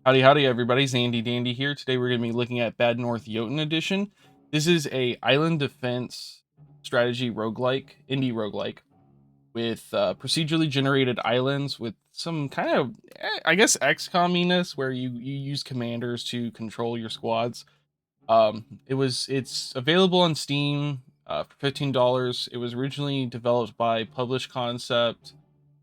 Howdy, howdy, everybody. Zandy Dandy here. Today we're going to be looking at Bad North Jotun Edition. This is a island defense strategy roguelike, indie roguelike, with procedurally generated islands with some kind of, I guess, XCOM-iness where you use commanders to control your squads. It's available on Steam for $15. It was originally developed by Published Concept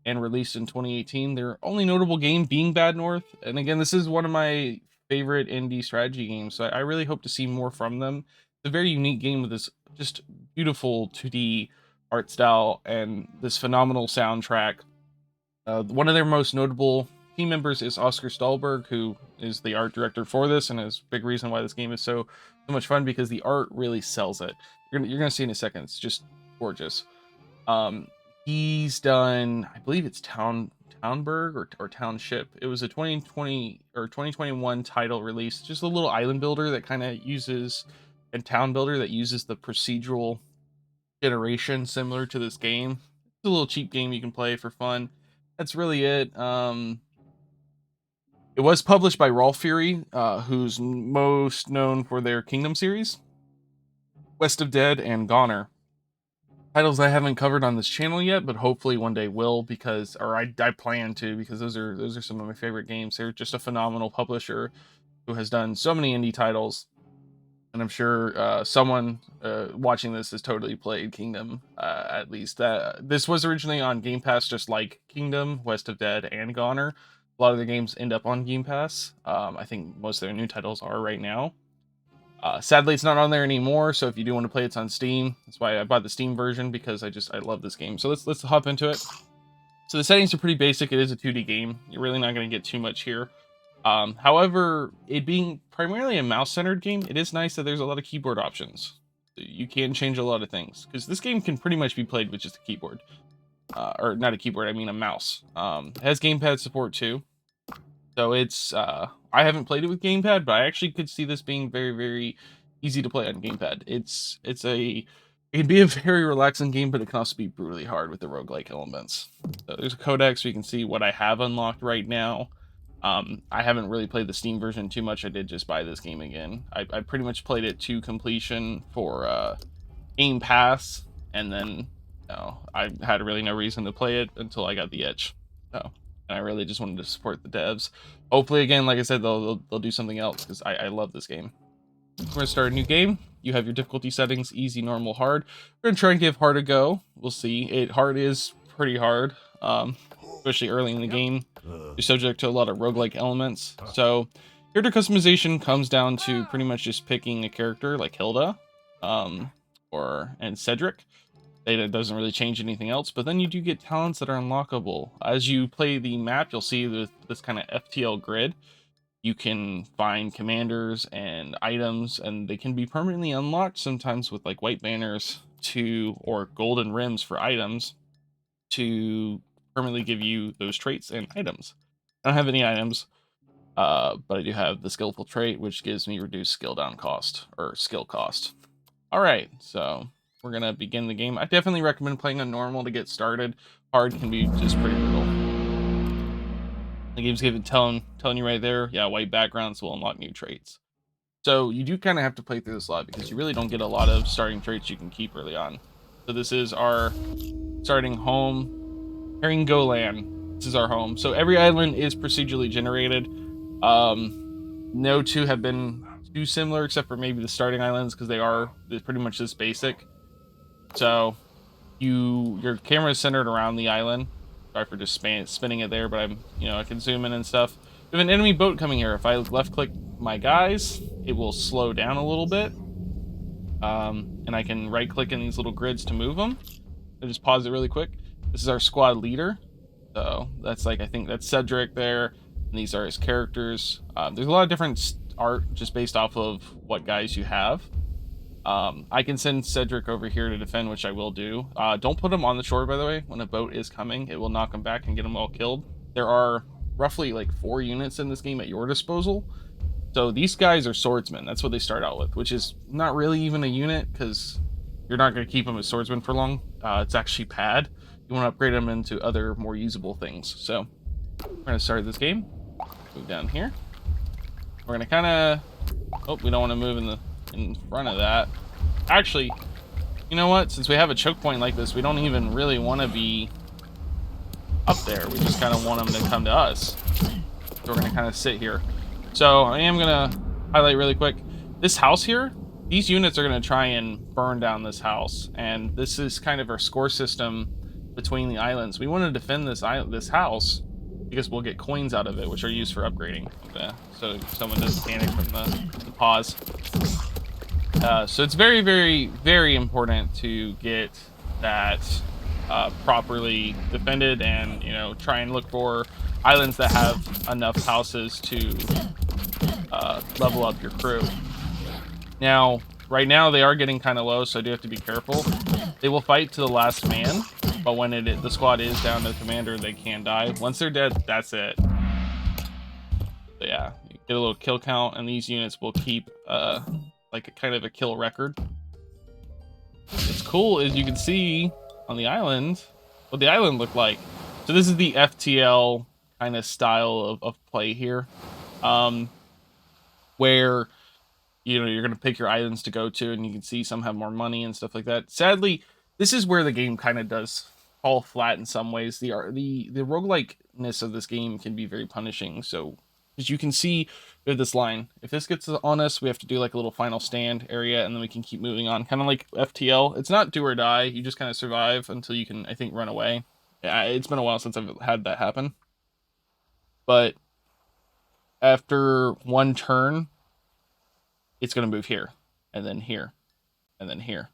and released in 2018. Their only notable game being Bad North. And again, this is one of my favorite indie strategy games, so I really hope to see more from them. It's a very unique game with this just beautiful 2D art style and this phenomenal soundtrack. One of their most notable team members is Oscar Stahlberg, who is the art director for this, and is a big reason why this game is so much fun, because the art really sells it. You're gonna see in a second. It's just gorgeous. He's done, I believe it's Townburg or Township. It was a 2020 or 2021 title release, just a little island builder that kind of uses, and town builder that uses the procedural generation similar to this game. It's a little cheap game you can play for fun. That's really it. It was published by Rolf Fury, who's most known for their Kingdom series, West of Dead, and Goner. Titles I haven't covered on this channel yet, but hopefully one day will, because, or I plan to, because those are some of my favorite games. They're just a phenomenal publisher who has done so many indie titles, and I'm sure someone watching this has totally played Kingdom. At least this was originally on Game Pass, just like Kingdom, West of Dead, and Goner. A lot of the games end up on Game Pass. I think most of their new titles are right now. Sadly, it's not on there anymore, so if you do want to play, it's on Steam. That's why I bought the Steam version, because I love this game. So let's hop into it. So the settings are pretty basic. It is a 2D game. You're really not going to get too much here. However, it being primarily a mouse-centered game, it is nice that there's a lot of keyboard options. You can change a lot of things, because this game can pretty much be played with just a keyboard. Or not a keyboard, I mean a mouse. It has gamepad support too. So it's, I haven't played it with gamepad, but I actually could see this being very, very easy to play on gamepad. It can be a very relaxing game, but it can also be brutally hard with the roguelike elements. So there's a codex, so you can see what I have unlocked right now. I haven't really played the Steam version too much. I did just buy this game again. I pretty much played it to completion for Game Pass, and then I had really no reason to play it until I got the itch. So, and I really just wanted to support the devs. Hopefully, again, like I said, they'll do something else, because I love this game. We're gonna start a new game. You have your difficulty settings: easy, normal, hard. We're gonna try and give hard a go. We'll see. Hard is pretty hard, especially early in the game. You're subject to a lot of roguelike elements. So character customization comes down to pretty much just picking a character like Hilda, and Cerdic. It doesn't really change anything else, but then you do get talents that are unlockable. As you play the map, you'll see this kind of FTL grid. You can find commanders and items, and they can be permanently unlocked, sometimes with like white banners or golden rims for items to permanently give you those traits and items. I don't have any items, but I do have the skillful trait, which gives me reduced skill down cost, or skill cost. All right, so we're gonna begin the game. I definitely recommend playing on normal to get started. Hard can be just pretty brutal. The game's telling you right there, yeah, white backgrounds will unlock new traits. So you do kind of have to play through this a lot, because you really don't get a lot of starting traits you can keep early on. So this is our starting home, Herring Golan. This is our home. So every island is procedurally generated. No two have been too similar, except for maybe the starting islands, because they're pretty much this basic. So your camera is centered around the island. Sorry for just spinning it there, but I can zoom in and stuff. We have an enemy boat coming here. If I left click my guys, it will slow down a little bit. And I can right click in these little grids to move them. I just pause it really quick. This is our squad leader. So that's I think that's Cerdic there. And these are his characters. There's a lot of different art just based off of what guys you have. I can send Cerdic over here to defend, which I will do. Don't put him on the shore, by the way. When a boat is coming, it will knock him back and get him all killed. There are roughly like 4 units in this game at your disposal. So these guys are swordsmen. That's what they start out with, which is not really even a unit, because you're not going to keep them as swordsmen for long. It's actually pad. You want to upgrade them into other more usable things. So we're going to start this game. Move down here. We're gonna kind of. Oh, we don't want to move in front of that. Actually, you know what? Since we have a choke point like this, we don't even really want to be up there. We just kind of want them to come to us. So we're gonna kind of sit here. So I am gonna highlight really quick. This house here, these units are gonna try and burn down this house, and this is kind of our score system between the islands. We want to defend this house because we'll get coins out of it, which are used for upgrading. So someone doesn't panic from the pause. So it's very, very, very important to get that properly defended, and try and look for islands that have enough houses to level up your crew. Now, right now they are getting kind of low, so I do have to be careful. They will fight to the last man, but when the squad is down to the commander, they can die. Once they're dead, that's it. So yeah, you get a little kill count, and these units will keep like a kind of a kill record. What's cool is you can see on the island what the island looked like. So this is the FTL kind of style of play here, where you're going to pick your islands to go to, and you can see some have more money and stuff like that. Sadly, this is where the game kind of does fall flat in some ways. The roguelikeness of this game can be very punishing. So as you can see, we have this line. If this gets on us, we have to do like a little final stand area, and then we can keep moving on. Kind of like FTL. It's not do or die. You just kind of survive until you can, I think, run away. It's been a while since I've had that happen. But after one turn, it's going to move here, and then here, and then here.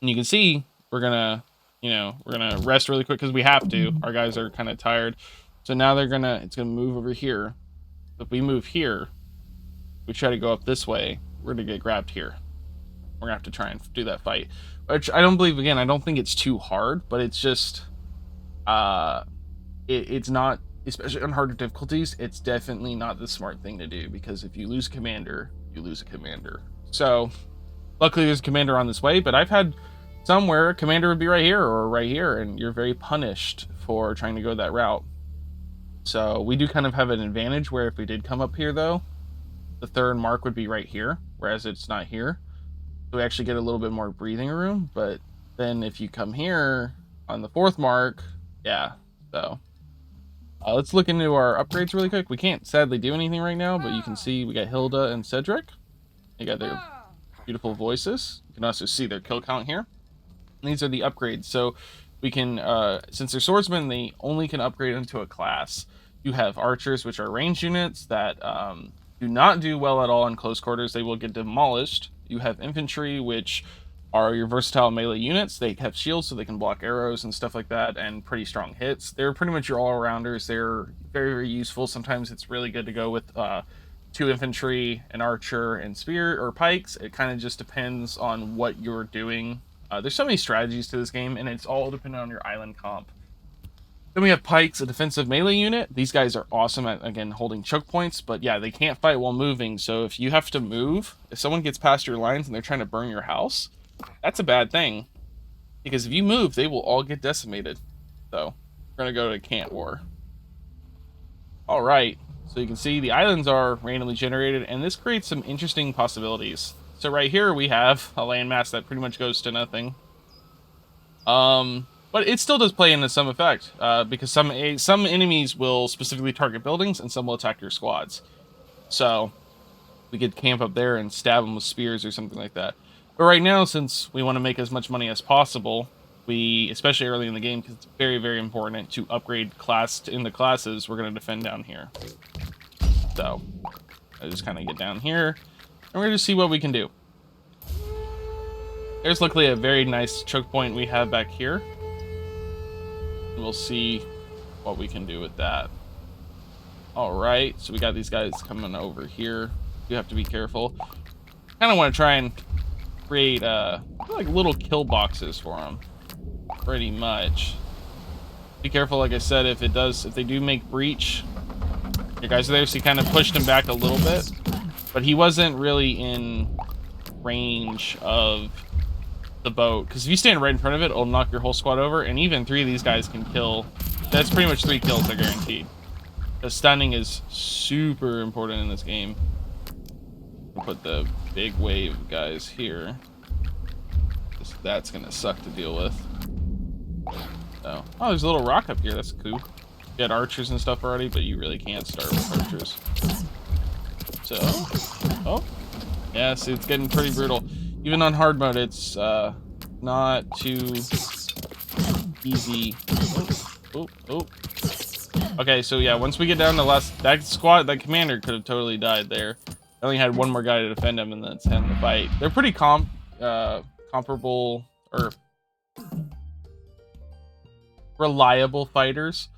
And you can see we're going to rest really quick because we have to. Our guys are kind of tired. So now it's going to move over here. If we move here, we try to go up this way, we're going to get grabbed here. We're going to have to try and do that fight. Which I don't believe, again, I don't think it's too hard, but it's just, it's not, especially on harder difficulties, it's definitely not the smart thing to do, because if you lose a commander, you lose a commander. So, luckily there's a commander on this way, but I've had some where a commander would be right here or right here, and you're very punished for trying to go that route. So we do kind of have an advantage where if we did come up here, though, the third mark would be right here, whereas it's not here. So we actually get a little bit more breathing room. But then if you come here on the fourth mark, yeah. So let's look into our upgrades really quick. We can't sadly do anything right now, but you can see we got Hilda and Cerdic. They got their beautiful voices. You can also see their kill count here. And these are the upgrades. So we can, since they're swordsmen, they only can upgrade into a class. You have archers, which are ranged units that do not do well at all in close quarters. They will get demolished. You have infantry, which are your versatile melee units. They have shields, so they can block arrows and stuff like that, and pretty strong hits. They're pretty much your all-arounders. They're very, very useful. Sometimes it's really good to go with 2 infantry, an archer, and spear or pikes. It kind of just depends on what you're doing. There's so many strategies to this game, and it's all dependent on your island comp. Then we have Pikes, a defensive melee unit. These guys are awesome at, again, holding choke points, but yeah, they can't fight while moving. So if you have to move, if someone gets past your lines and they're trying to burn your house, that's a bad thing. Because if you move, they will all get decimated. So we're going to go to Cant War. All right. So you can see the islands are randomly generated, and this creates some interesting possibilities. So right here we have a landmass that pretty much goes to nothing. But it still does play into some effect, because some enemies will specifically target buildings, and some will attack your squads. So we could camp up there and stab them with spears or something like that. But right now, since we want to make as much money as possible, especially early in the game, because it's very, very important to upgrade in the classes, we're going to defend down here. So I just kind of get down here, and we're going to see what we can do. There's luckily a very nice choke point we have back here. We'll see what we can do with that. Alright, so we got these guys coming over here. You have to be careful. Kind of want to try and create like little kill boxes for them. Pretty much. Be careful, like I said, if they do make breach. Your guys are there, so you kind of pushed him back a little bit. But he wasn't really in range of the boat, because if you stand right in front of it, it'll knock your whole squad over, and even 3 of these guys can kill. That's pretty much 3 kills are guaranteed. The stunning is super important in this game. We'll put the big wave guys here. That's gonna suck to deal with. So, oh, there's a little rock up here. That's cool. You had archers and stuff already, but you really can't start with archers. So, oh, yeah, see, it's getting pretty brutal. Even on hard mode, it's not too easy. Oh. Okay, so yeah, once we get down to that commander could have totally died there. I only had one more guy to defend him, and then it's him to fight. They're pretty comparable or reliable fighters,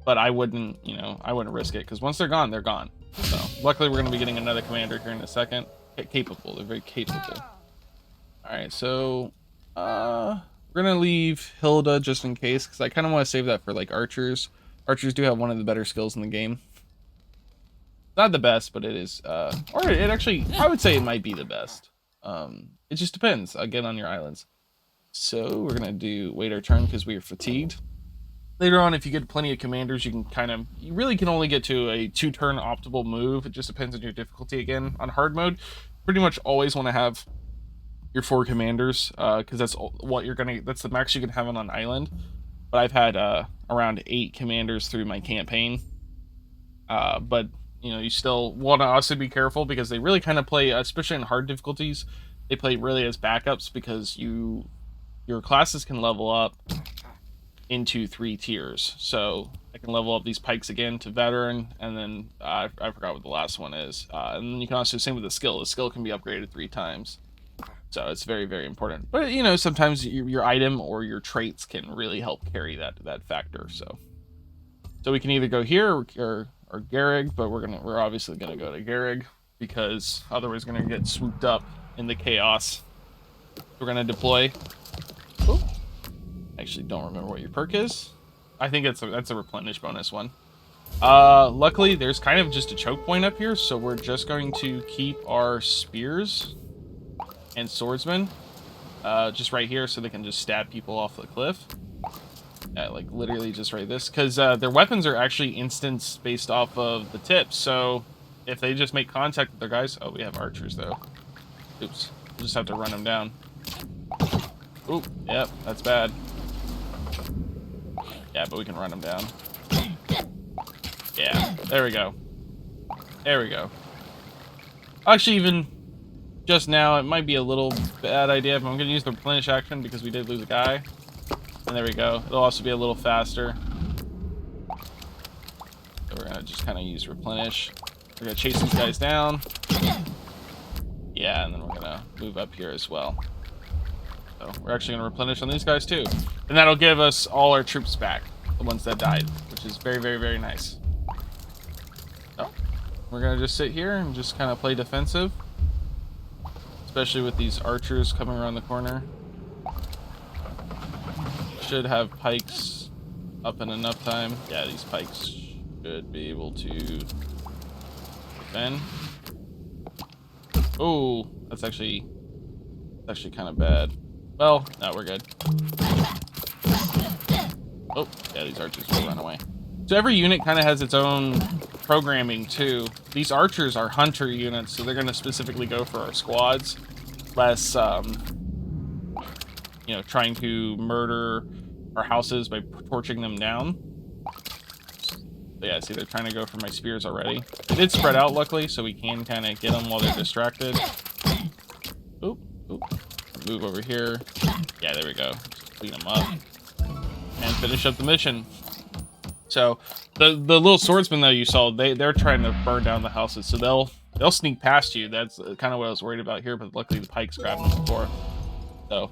but I wouldn't risk it because once they're gone, they're gone. So luckily, we're going to be getting another commander here in a second. Capable, they're very capable. All right, so we're gonna leave Hilda just in case because I kind of want to save that for like archers. Archers do have one of the better skills in the game. Not the best, but it is. Or it actually, I would say it might be the best. It just depends, again, on your islands. So we're going to wait our turn because we are fatigued. Later on, if you get plenty of commanders, you really can only get to a 2-turn optimal move. It just depends on your difficulty again. On hard mode, pretty much always want to have your 4 commanders because that's the max you can have on an island. But I've had around 8 commanders through my campaign. But you still want to also be careful because they really kind of play, especially in hard difficulties, they play really as backups because your classes can level up into 3 tiers. So I can level up these pikes again to veteran, and then I forgot what the last one is. And then you can also, same with the skill. The skill can be upgraded 3 times. So it's very, very important. But sometimes your item or your traits can really help carry that factor. So we can either go here or Garrig, but we're obviously gonna go to Garrig because otherwise we're gonna get swooped up in the chaos. We're gonna deploy. Ooh. I actually don't remember what your perk is. I think that's a replenish bonus one. Luckily there's kind of just a choke point up here, so we're just going to keep our spears and swordsmen just right here so they can just stab people off the cliff. Like literally just right this, because their weapons are actually instants based off of the tips. So if they just make contact with their guys, oh, we have archers though. Oops, we'll just have to run them down. Oop, yep, that's bad. Yeah, but we can run them down. Yeah, there we go. There we go. Actually, even just now, it might be a little bad idea, but I'm going to use the replenish action because we did lose a guy. And there we go. It'll also be a little faster. So we're going to just kind of use replenish. We're going to chase these guys down. Yeah, and then we're going to move up here as well. So we're actually going to replenish on these guys too. And that'll give us all our troops back. The ones that died, which is very, very, very nice. So we're going to just sit here and just kind of play defensive. Especially with these archers coming around the corner. Should have pikes up in enough time. Yeah, these pikes should be able to defend. Oh, that's actually kind of bad. Well, no, we're good. Oh, yeah, these archers will run away. So every unit kind of has its own programming too. These archers are hunter units, so they're going to specifically go for our squads, less trying to murder our houses by torching them down. But yeah, see, they're trying to go for my spears already. They did spread out, luckily, so we can kind of get them while they're distracted. Oop. Move over here. Yeah, there we go. Just clean them up. And finish up the mission. So, the little swordsmen, though, you saw, they're trying to burn down the houses, so they'll sneak past you. That's kind of what I was worried about here, but luckily the pikes grabbed them before. So,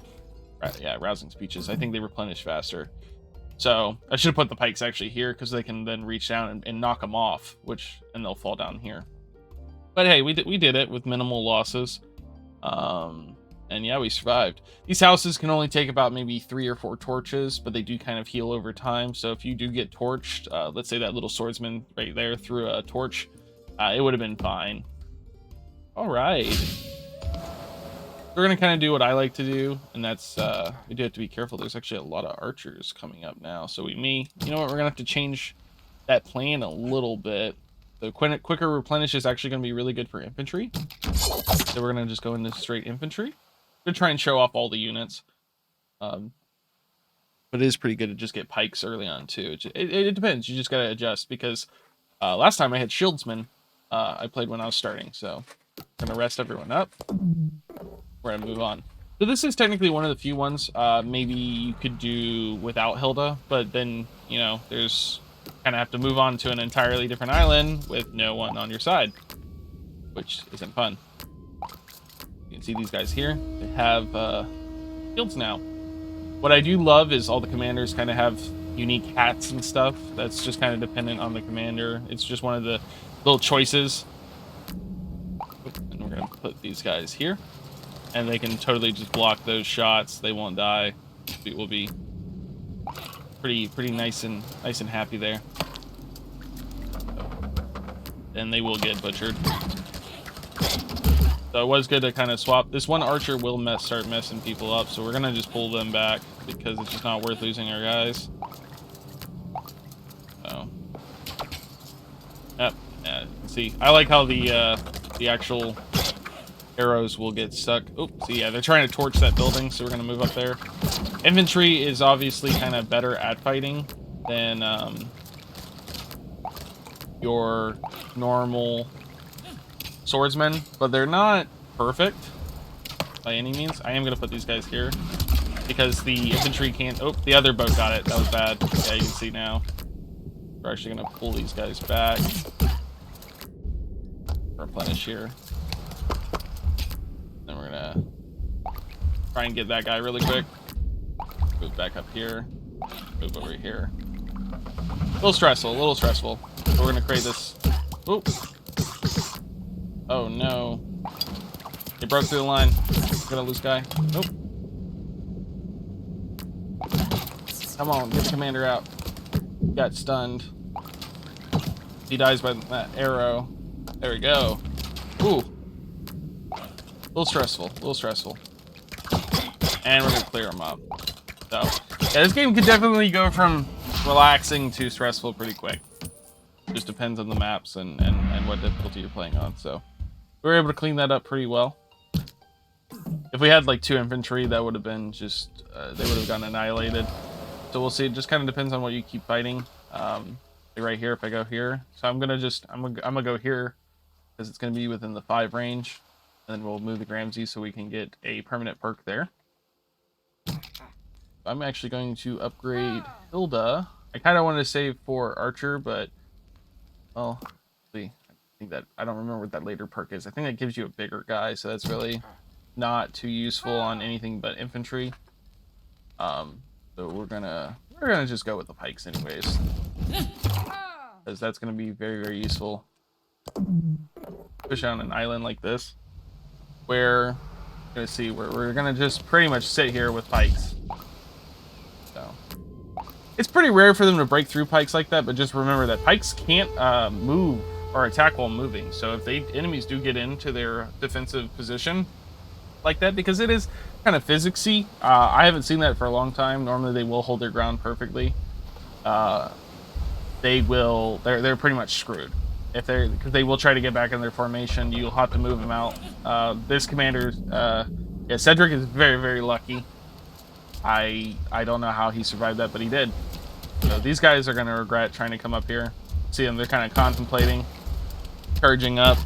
yeah, rousing speeches. I think they replenish faster. So I should have put the pikes actually here because they can then reach down and knock them off, and they'll fall down here. But hey, we did it with minimal losses. And yeah, we survived. These houses can only take about maybe 3 or 4 torches, but they do kind of heal over time. So if you do get torched, let's say that little swordsman right there threw a torch, it would have been fine. All right. We're going to kind of do what I like to do, and that's, we do have to be careful. There's actually a lot of archers coming up now. So you know what, we're going to have to change that plan a little bit. The quicker replenish is actually going to be really good for infantry. So we're going to just go into straight infantry. We're try and show off all the units. But it is pretty good to just get pikes early on too. It depends. You just got to adjust because last time I had shieldsmen. I played when I was starting. So I'm going to rest everyone up. We're going to move on. So this is technically one of the few ones maybe you could do without Hilda, but then, you know, there's kind of have to move on to an entirely different island with no one on your side, which isn't fun. You can see these guys here. They have shields now. What I do love is all the commanders kind of have unique hats and stuff. That's just kind of dependent on the commander. It's just one of the little choices. And we're going to put these guys here. And they can totally just block those shots. They won't die. It will be pretty nice and happy there. And they will get butchered. So it was good to kind of swap. This one archer will start messing people up, so we're gonna just pull them back because it's just not worth losing our guys. So, yep. Yeah, you can see. I like how the actual arrows will get stuck. Oh, see, yeah, they're trying to torch that building, so we're gonna move up there. Infantry is obviously kind of better at fighting than your normal swordsmen, but they're not perfect by any means. I am gonna put these guys here because the infantry can't. Oh, the other boat got it. That was bad. Yeah, you can see now. We're actually gonna pull these guys back. Replenish here. Then we're gonna try and get that guy really quick. Move back up here. Move over here. A little stressful. But we're gonna create this. Oop. Oh no. It broke through the line. We're gonna lose guy. Nope. Come on, get the commander out. Got stunned. He dies by that arrow. There we go. Ooh. A little stressful. And we're gonna clear him up. So, yeah, this game could definitely go from relaxing to stressful pretty quick. Just depends on the maps and what difficulty you're playing on. So, we were able to clean that up pretty well. If we had like 2 infantry, that would have been just, they would have gotten annihilated. So we'll see. It just kind of depends on what you keep fighting. Right here, if I go here. So I'm gonna go here because it's gonna be within the 5 range. And then we'll move the Gramsci so we can get a permanent perk there. I'm actually going to upgrade Hilda. I kind of wanted to save for Archer, but, well, see, I don't remember what that later perk is. I think that gives you a bigger guy, so that's really not too useful on anything but infantry. So we're gonna just go with the pikes anyways, because that's gonna be very useful. Push on an island like this, where we're gonna just pretty much sit here with pikes. So it's pretty rare for them to break through pikes like that, but just remember that pikes can't move or attack while moving. So if enemies do get into their defensive position like that, because it is kind of physicsy, I haven't seen that for a long time. Normally they will hold their ground perfectly. They're pretty much screwed because they will try to get back in their formation. You'll have to move them out. This commander, yeah, Cerdic is very lucky. I don't know how he survived that, but he did. So these guys are going to regret trying to come up here. See them, they're kind of contemplating charging up,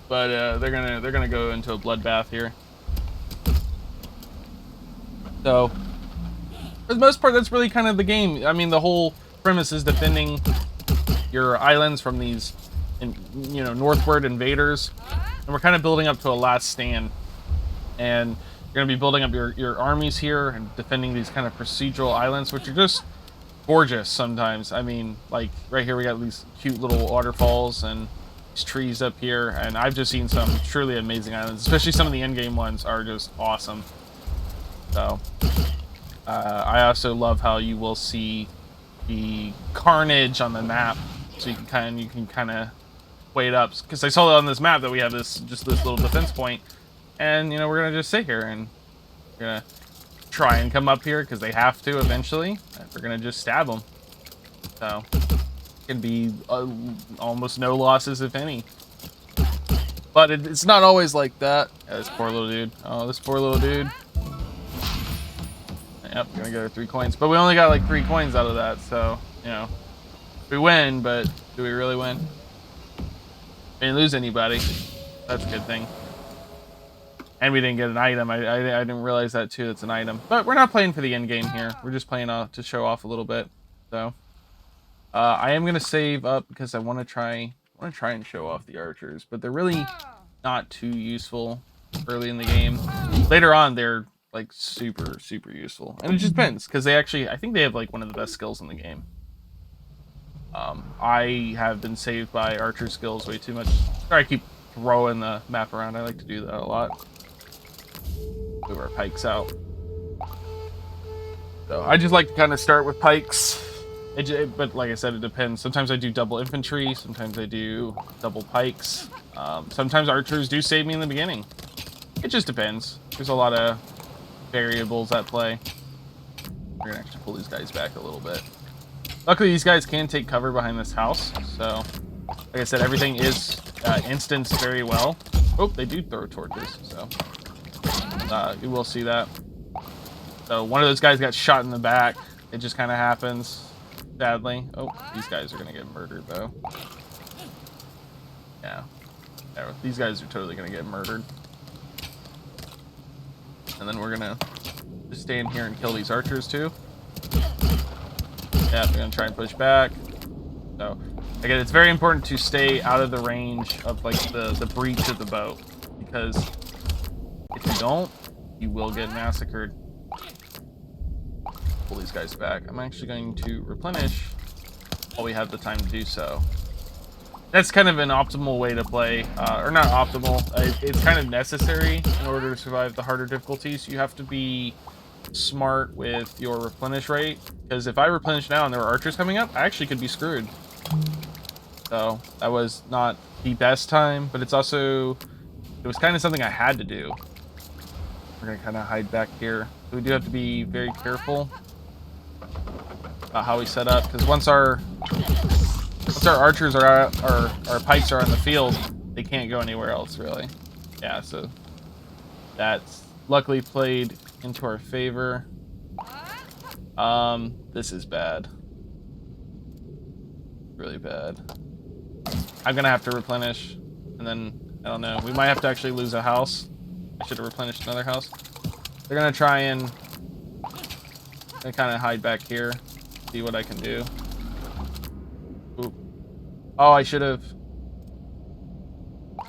but they're gonna go into a bloodbath here. So for the most part, that's really kind of the game. I mean, the whole premise is defending your islands from these, northward invaders, and we're kind of building up to a last stand. And you're going to be building up your armies here and defending these kind of procedural islands, which are just gorgeous sometimes. I mean, like right here we got these cute little waterfalls and these trees up here, and I've just seen some truly amazing islands, especially some of the end-game ones are just awesome. So I also love how you will see the carnage on the map, so you can kind of weigh it up, because I saw on this map that we have this little defense point. And, we're going to just sit here and we're going to try and come up here because they have to eventually. And we're going to just stab them. So, Can be almost no losses, if any. But it's not always like that. Yeah, this poor little dude. Oh, this poor little dude. Yep, gonna get our 3 coins. But we only got like 3 coins out of that, so, you know. We win, but do we really win? We didn't lose anybody. That's a good thing. And we didn't get an item. I didn't realize that too. It's an item. But we're not playing for the end game here. We're just playing to show off a little bit. So I am gonna save up because I want to try and show off the archers, but they're really not too useful early in the game. Later on, they're like super useful, and it just depends because I think they have like one of the best skills in the game. I have been saved by archer skills way too much. Sorry, I keep throwing the map around. I like to do that a lot. Move our pikes out. So I just like to kind of start with pikes. But like I said, it depends. Sometimes I do double infantry. Sometimes I do double pikes. Sometimes archers do save me in the beginning. It just depends. There's a lot of variables at play. We're gonna actually pull these guys back a little bit. Luckily, these guys can take cover behind this house. So, like I said, everything is instanced very well. Oh, they do throw torches. So, you will see that. So, one of those guys got shot in the back. It just kind of happens. Sadly. Oh, these guys are gonna get murdered though. Yeah. These guys are totally gonna get murdered. And then we're gonna just stay in here and kill these archers too. Yeah, we're gonna try and push back. So again, it's very important to stay out of the range of like the breach of the boat, because if you don't, you will get massacred. Pull these guys back. I'm actually going to replenish while we have the time to do so. That's kind of an optimal way to play, or not optimal. It's kind of necessary in order to survive the harder difficulties. You have to be smart with your replenish rate, because if I replenish now and there are archers coming up, I actually could be screwed. So that was not the best time, but it was kind of something I had to do. We're gonna kind of hide back here. So we do have to be very careful about how we set up, because once our archers are out, our pikes are on the field, they can't go anywhere else really. Yeah, so that's luckily played into our favor. This is bad. Really bad. I'm gonna have to replenish, and then I don't know. We might have to actually lose a house. I should have replenished another house. They're gonna try and kind of hide back here, see what I can do. Ooh. Oh, I should have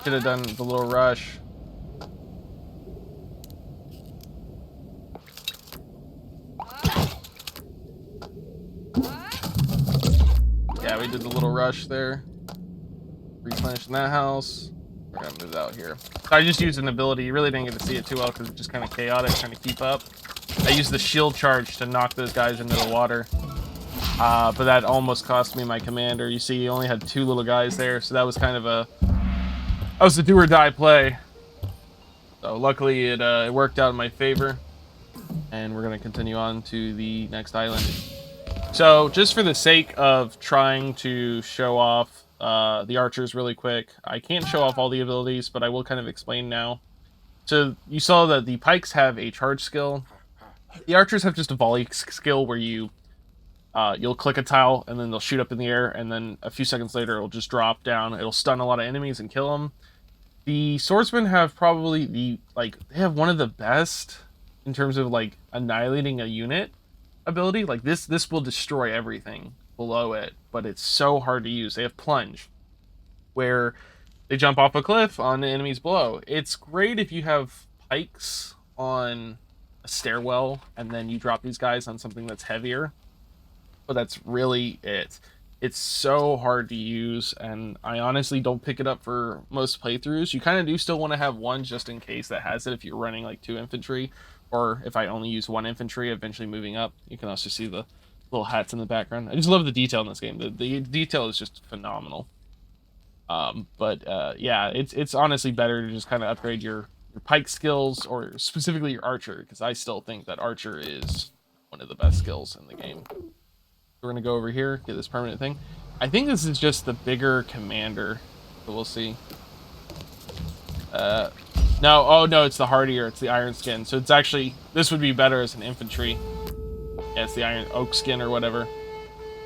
done the little rush. Yeah, we did the little rush there. Replenishing that house. We're gonna move out here. So I just used an ability. You really didn't get to see it too well because it's just kind of chaotic, trying to keep up. I used the shield charge to knock those guys into the water. But that almost cost me my commander. You see, he only had 2 little guys there, so that was kind of a do or die play. So luckily it worked out in my favor, and we're gonna continue on to the next island. So just for the sake of trying to show off the archers really quick, I can't show off all the abilities, but I will kind of explain now. So you saw that the pikes have a charge skill. The archers have just a volley skill where you'll click a tile and then they'll shoot up in the air, and then a few seconds later it'll just drop down. It'll stun a lot of enemies and kill them. The swordsmen have probably they have one of the best in terms of like annihilating a unit ability. Like this will destroy everything below it, but it's so hard to use. They have plunge, where they jump off a cliff on the enemies below. It's great if you have pikes on a stairwell and then you drop these guys on something that's heavier, but that's really it. It's so hard to use, and I honestly don't pick it up for most playthroughs. You kind of do still want to have one just in case that has it if you're running like 2 infantry, or if I only use 1 infantry, eventually moving up. You can also see the little hats in the background. I just love the detail in this game. The detail is just phenomenal. Yeah, it's honestly better to just kind of upgrade your pike skills, or specifically your archer, because I still think that archer is one of the best skills in the game. We're gonna go over here, get this permanent thing. I think this is just the bigger commander. So we'll see. No, oh no, it's the hardier. It's the iron skin. So it's actually, this would be better as an infantry. Yeah, it's the iron oak skin or whatever.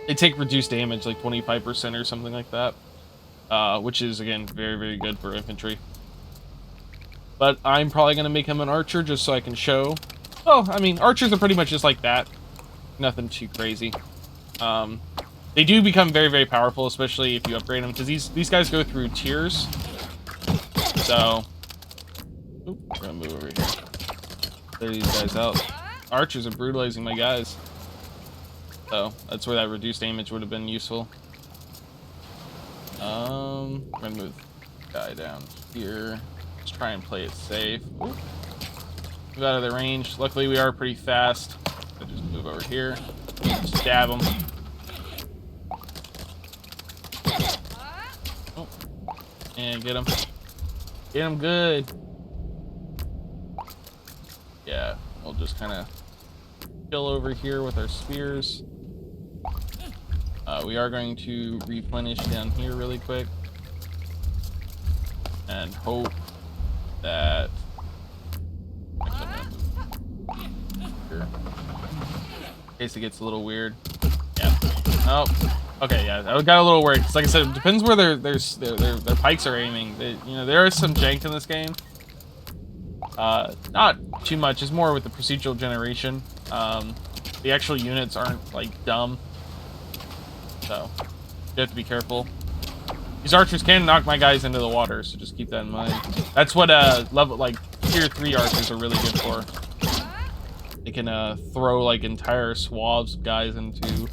They take reduced damage, like 25% or something like that. Which is, again, very, very good for infantry. But I'm probably going to make him an archer just so I can show. Well, I mean, archers are pretty much just like that. Nothing too crazy. They do become very, very powerful, especially if you upgrade them, because these guys go through tiers. So, oop, we're gonna move over here. Clear these guys out. Archers are brutalizing my guys. So that's where that reduced damage would have been useful. I'm gonna move the guy down here. Let's try and play it safe. Oop. Move out of the range. Luckily, we are pretty fast. So just move over here. Stab him. Oh. And get him. Get him good. Yeah, we'll just kind of chill over here with our spears. We are going to replenish down here really quick. And hope that... Actually, I'm gonna move here. In case it gets a little weird. Yeah. Oh. Okay, yeah, I got a little worried. Cause like I said, it depends where their pikes are aiming. You know, there is some jank in this game. Not too much. It's more with the procedural generation. The actual units aren't like dumb, so you have to be careful. These archers can knock my guys into the water, so just keep that in mind. That's what level like tier 3 archers are really good for. They can throw like entire swaths of guys into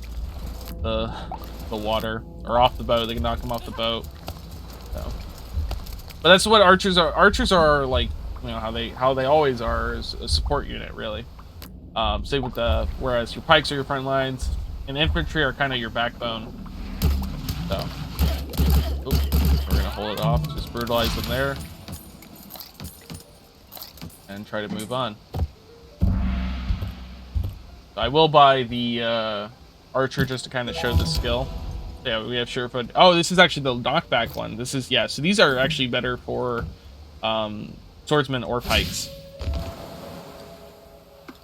the water or off the boat. They can knock them off the boat. So, but that's what archers are. Archers are like, you know, how they always are, is a support unit, really. Same with whereas your pikes are your front lines and infantry are kind of your backbone. So oops, we're gonna hold it off, just brutalize them there and try to move on. So I will buy the archer just to kind of show the skill. Yeah, we have surefoot. Oh, this is actually the knockback one. This is, yeah, so these are actually better for swordsmen or pikes.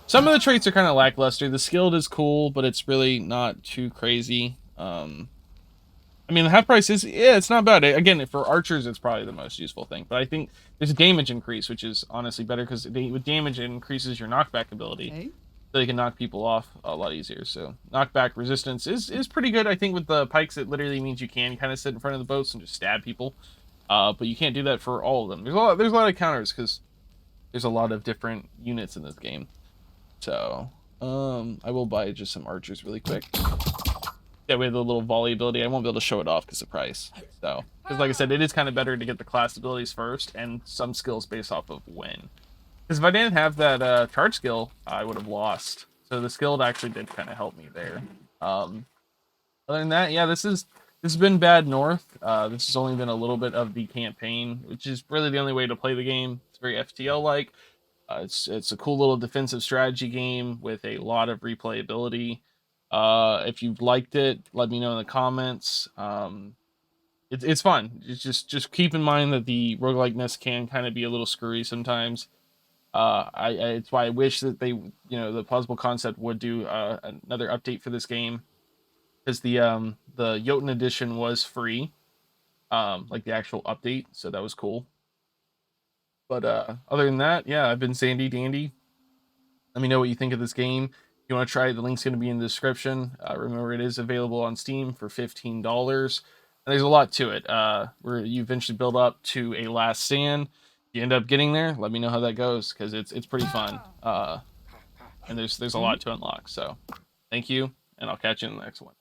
Some of the traits are kind of lackluster. The skilled is cool, but it's really not too crazy. I mean, the half price is, yeah, it's not bad. Again, for archers, it's probably the most useful thing. But I think there's a damage increase, which is honestly better because with damage, it increases your knockback ability. Okay. So they can knock people off a lot easier. So knockback resistance is pretty good. I think with the pikes, it literally means you can kind of sit in front of the boats and just stab people. But you can't do that for all of them. There's a lot of counters because there's a lot of different units in this game. So, I will buy just some archers really quick. Yeah, we have the little volley ability. I won't be able to show it off because of price. So, because like I said, it is kind of better to get the class abilities first and some skills based off of when. Because if I didn't have that charge skill, I would have lost. So the skill actually did kind of help me there. Other than that, yeah, this has been Bad North. This has only been a little bit of the campaign, which is really the only way to play the game. It's very FTL-like. It's a cool little defensive strategy game with a lot of replayability. If you've liked it, let me know in the comments. It's fun. It's just keep in mind that the roguelikeness can kind of be a little screwy sometimes. It's why I wish that they, the Plausible Concept would do another update for this game, because the Jotun edition was free, like the actual update, so that was cool. But other than that, yeah, I've been Sandy Dandy. Let me know what you think of this game. If you want to try it, the link's going to be in the description. Remember, it is available on Steam for $15. And there's a lot to it, where you eventually build up to a last stand. If you end up getting there, let me know how that goes, because it's pretty fun. And there's a lot to unlock. So thank you, and I'll catch you in the next one.